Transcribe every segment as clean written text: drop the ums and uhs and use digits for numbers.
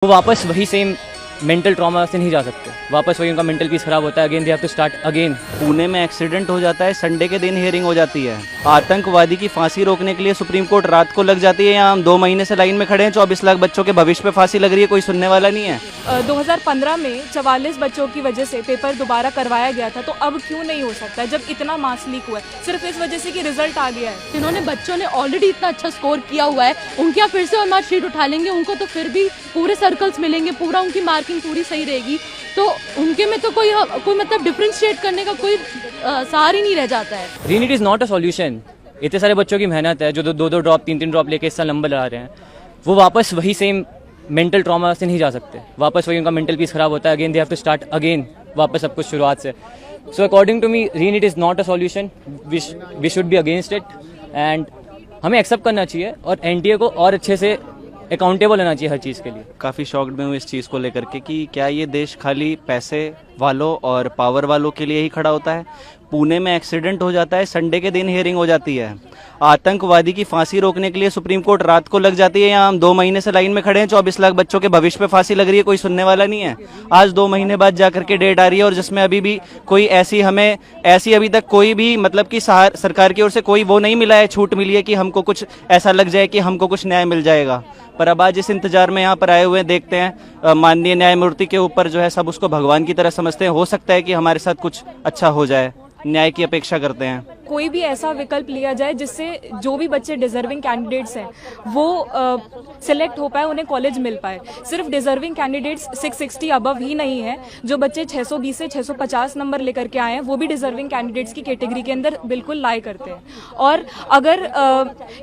वो वापस वही सेम मेंटल ट्रॉमा से नहीं जा सकते, वापस वही उनका मेंटल पीस खराब होता है, again they have to start again. Pune में एक्सीडेंट हो जाता है, संडे के दिन हियरिंग हो जाती है। आतंकवादी की फांसी रोकने के लिए सुप्रीम कोर्ट रात को लग जाती है। यहाँ हम 2 महीने से लाइन में खड़े हैं, 24 लाख बच्चों के भविष्य पे फांसी लग रही है, कोई सुनने वाला नहीं है। 2015 में 44 बच्चों की वजह से पेपर दोबारा करवाया गया था, तो अब क्यों नहीं हो सकता है जब इतना मास लीक हुआ है? सिर्फ इस वजह से कि रिजल्ट आ गया है। जिन्होंने बच्चों ने ऑलरेडी इतना अच्छा स्कोर किया हुआ है, उनके आप फिर से और मार्कशीट उठा लेंगे, उनको तो फिर भी पूरे सर्कल्स मिलेंगे, पूरा उनकी मार्किंग पूरी सही रहेगी, तो उनके में तो कोई मतलब डिफरेंशिएट करने का कोई सहारा ही नहीं रह जाता है। रीनीट इज नॉट अ सॉल्यूशन। इतने सारे बच्चों की मेहनत है जो 2-2 ड्रॉप 3-3 ड्रॉप लेके इस साल नंबर ला रहे हैं, वो वापस वही सेम मेंटल ट्रॉमा से नहीं जा सकते, वापस वही उनका मेंटल पीस खराब होता है, again they have to start again, वापस सब कुछ शुरुआत से। So according to me reNEET is not a solution, we should be against it and हमें एक्सेप्ट करना चाहिए और एनटीए को और अच्छे से अकाउंटेबल होना चाहिए हर चीज़ के लिए। काफ़ी शॉक्ड में हूँ इस चीज़ को लेकर के कि क्या ये देश खाली पैसे वालों और पावर वालों के लिए ही खड़ा होता है। पुणे में एक्सीडेंट हो जाता है, संडे के दिन हियरिंग हो जाती है। आतंकवादी की फांसी रोकने के लिए सुप्रीम कोर्ट रात को लग जाती है। यहाँ हम 2 महीने से लाइन में खड़े हैं, 24 लाख बच्चों के भविष्य पे फांसी लग रही है, कोई सुनने वाला नहीं है। आज 2 महीने बाद जाकर के डेट आ रही है और जिसमें अभी भी कोई ऐसी अभी तक कोई भी मतलब कि सरकार की ओर से कोई वो नहीं मिला है, छूट मिली है कि हमको कुछ ऐसा लग जाए कि हमको कुछ न्याय मिल जाएगा। पर अब आज इस इंतजार में यहाँ पर आए हुए देखते हैं, माननीय न्यायमूर्ति के ऊपर जो है सब उसको भगवान की तरह समझते हैं। हो सकता है कि हमारे साथ कुछ अच्छा हो जाए, न्याय की अपेक्षा करते हैं। कोई भी ऐसा विकल्प लिया जाए जिससे जो भी बच्चे डिजर्विंग कैंडिडेट्स हैं वो सिलेक्ट हो पाए, उन्हें कॉलेज मिल पाए। सिर्फ डिजर्विंग कैंडिडेट्स 660 अबव ही नहीं है, जो बच्चे 620 से 650 नंबर लेकर के आए हैं वो भी डिजर्विंग कैंडिडेट्स की कैटेगरी के अंदर बिल्कुल लाई करते हैं। और अगर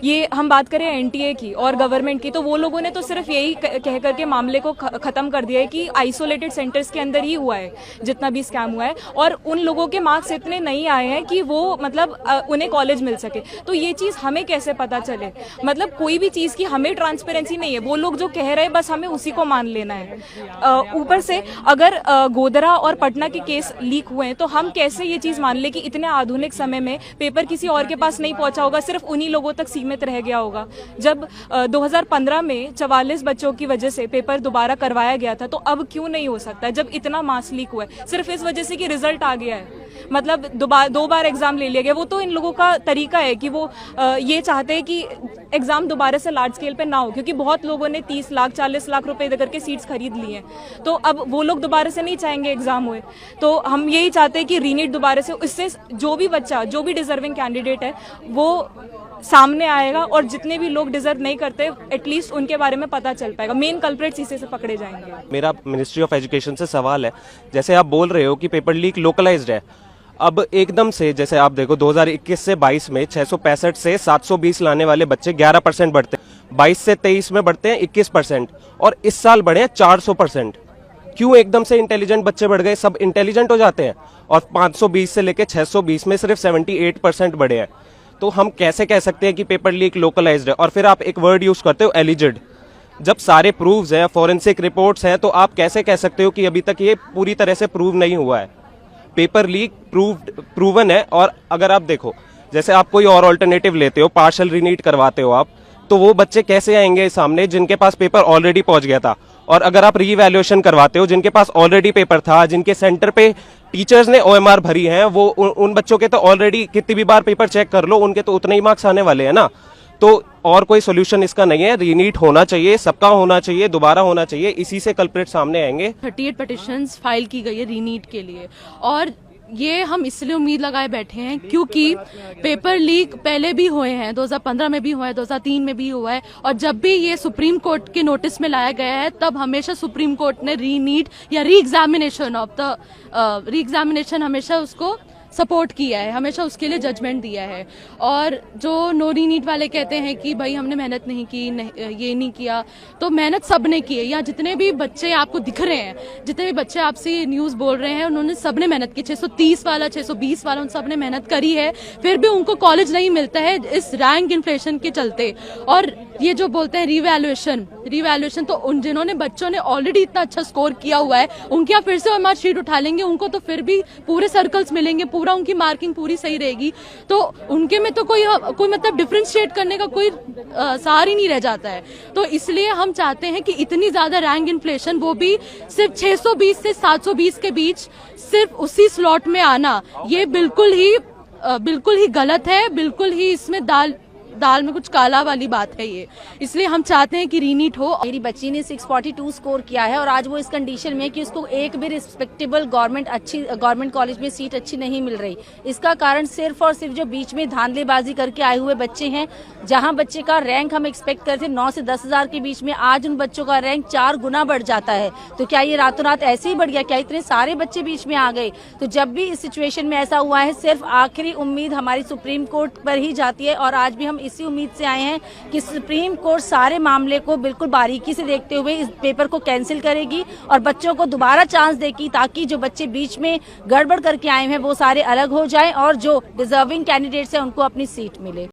ये हम बात करें एनटीए की और गवर्नमेंट की, तो वो लोगों ने तो सिर्फ यही कह करके मामले को खत्म कर दिया है कि आइसोलेटेड सेंटर्स के अंदर ही हुआ है जितना भी स्कैम हुआ है, और उन लोगों के मार्क्स इतने नहीं आए हैं कि वो मतलब उन्हें कॉलेज मिल सके। तो ये चीज हमें कैसे पता चले? मतलब कोई भी चीज की हमें ट्रांसपेरेंसी नहीं है, वो लोग जो कह रहे हैं बस हमें उसी को मान लेना है। ऊपर से अगर गोधरा और पटना के केस लीक हुए हैं तो हम कैसे ये चीज मान ले कि इतने आधुनिक समय में पेपर किसी और के पास नहीं पहुंचा होगा, सिर्फ उन्हीं लोगों तक सीमित रह गया होगा। जब 2015 में 44 बच्चों की वजह से पेपर दोबारा करवाया गया था, तो अब क्यों नहीं हो सकता है जब इतना मास लीक हुआ है? सिर्फ इस वजह से कि रिजल्ट आ गया है, मतलब 2 बार एग्जाम ले लिया गया। वो तो इन लोगों का तरीका है कि वो ये चाहते हैं कि एग्जाम दोबारा से लार्ज स्केल पे ना हो, क्योंकि बहुत लोगों ने 30 लाख 40 लाख रुपए देकर के सीट्स खरीद ली हैं, तो अब वो लोग दोबारा से नहीं चाहेंगे एग्जाम हुए। तो हम यही चाहते हैं कि रीनीट दोबारा से, इससे जो भी बच्चा जो भी डिजर्विंग कैंडिडेट है वो सामने आएगा और जितने भी लोग डिजर्व नहीं करते एटलीस्ट उनके बारे में पता चल पाएगा, मेन कल्प्रेट्स इसी से पकड़े जाएंगे। मेरा मिनिस्ट्री ऑफ एजुकेशन से सवाल है, जैसे आप बोल रहे हो कि पेपर लीक लोकलाइज्ड है, अब एकदम से जैसे आप देखो 2021 से 22 में 665 से 720 लाने वाले बच्चे 11% बढ़ते हैं, 22 से 23 में बढ़ते हैं 21%, और इस साल बढ़े हैं 400%। क्यों एकदम से इंटेलिजेंट बच्चे बढ़ गए? सब इंटेलिजेंट हो जाते हैं, और 520 से लेके 620 में सिर्फ 78% बढ़े हैं। तो हम कैसे कह सकते हैं कि पेपर लीक लोकलाइज्ड है? और फिर आप एक वर्ड यूज करते हो एलिजिड। जब सारे प्रूव्स हैं, फॉरेंसिक रिपोर्ट्स हैं, तो आप कैसे कह सकते हो कि अभी तक ये पूरी तरह से प्रूव नहीं हुआ है? पेपर लीक प्रूवन है। और अगर आप देखो, जैसे आप कोई और ऑल्टरनेटिव लेते हो, पार्शियल रीनीट करवाते हो आप, तो वो बच्चे कैसे आएंगे सामने जिनके पास पेपर ऑलरेडी पहुंच गया था? और अगर आप रीवैल्यूएशन करवाते हो जिनके पास ऑलरेडी पेपर था, जिनके सेंटर पे टीचर्स ने ओएमआर भरी है, वो उन बच्चों के तो ऑलरेडी कितनी भी बार पेपर चेक कर लो, उनके तो उतने ही मार्क्स आने वाले हैं ना। तो और कोई सोल्यूशन इसका नहीं है, रीनीट होना चाहिए, सबका होना चाहिए, दोबारा होना चाहिए, इसी से कल्प्रेट सामने आएंगे। 38 पिटिशंस फाइल की गई है रीनीट के लिए, और ये हम इसलिए उम्मीद लगाए बैठे हैं क्योंकि पेपर लीक पहले भी हुए हैं, 2015 में भी हुआ है, 2003 में भी हुआ है, और जब भी ये सुप्रीम कोर्ट के नोटिस में लाया गया है तब हमेशा सुप्रीम कोर्ट ने रीनीट या री एग्जामिनेशन हमेशा उसको सपोर्ट किया है, हमेशा उसके लिए जजमेंट दिया है। और जो नो रीनीट वाले कहते हैं कि भाई हमने मेहनत नहीं की, ये नहीं किया, तो मेहनत सब ने की है। या जितने भी बच्चे आपको दिख रहे हैं, जितने भी बच्चे आपसे न्यूज बोल रहे हैं, उन्होंने सबने मेहनत की। 630 वाला 620 वाला उन सब ने मेहनत करी है, फिर भी उनको कॉलेज नहीं मिलता है इस रैंक इन्फ्लेशन के चलते। और ये जो बोलते हैं रिवैल्यूएशन, तो उन जिन्होंने बच्चों ने ऑलरेडी इतना अच्छा स्कोर किया हुआ है, उनके आप फिर से और मार्कशीट उठा लेंगे, उनको तो फिर भी पूरे सर्कल्स मिलेंगे, पूरा उनकी मार्किंग पूरी सही रहेगी तो उनके में तो कोई मतलब डिफरेंशिएट करने का कोई सार ही नहीं रह जाता है। तो इसलिए हम चाहते हैं कि इतनी ज्यादा रैंक इन्फ्लेशन, वो भी सिर्फ 620 से 720 के बीच, सिर्फ उसी स्लॉट में आना, ये बिल्कुल ही गलत है, बिल्कुल ही इसमें दाल में कुछ काला वाली बात है ये। इसलिए हम चाहते हैं कि रीनीट हो। मेरी बच्ची ने 642 स्कोर किया है और आज वो इस कंडीशन में है कि उसको एक भी रिस्पेक्टेबल गवर्नमेंट कॉलेज में सीट अच्छी नहीं मिल रही। इसका कारण सिर्फ और सिर्फ जो बीच में धांधलेबाजी करके आए हुए बच्चे हैं। जहां बच्चे का रैंक हम एक्सपेक्ट करते 9 से 10 हजार के बीच में, आज उन बच्चों का रैंक 4 गुना बढ़ जाता है। तो क्या ये रातों रात ऐसे ही बढ़ गया? क्या इतने सारे बच्चे बीच में आ गए? तो जब भी इस सिचुएशन में ऐसा हुआ है, सिर्फ आखिरी उम्मीद हमारी सुप्रीम कोर्ट पर ही जाती है और आज भी हम इसी उम्मीद से आए हैं कि सुप्रीम कोर्ट सारे मामले को बिल्कुल बारीकी से देखते हुए इस पेपर को कैंसिल करेगी और बच्चों को दोबारा चांस देगी, ताकि जो बच्चे बीच में गड़बड़ करके आए हैं वो सारे अलग हो जाएं और जो डिजर्विंग कैंडिडेट्स हैं उनको अपनी सीट मिले।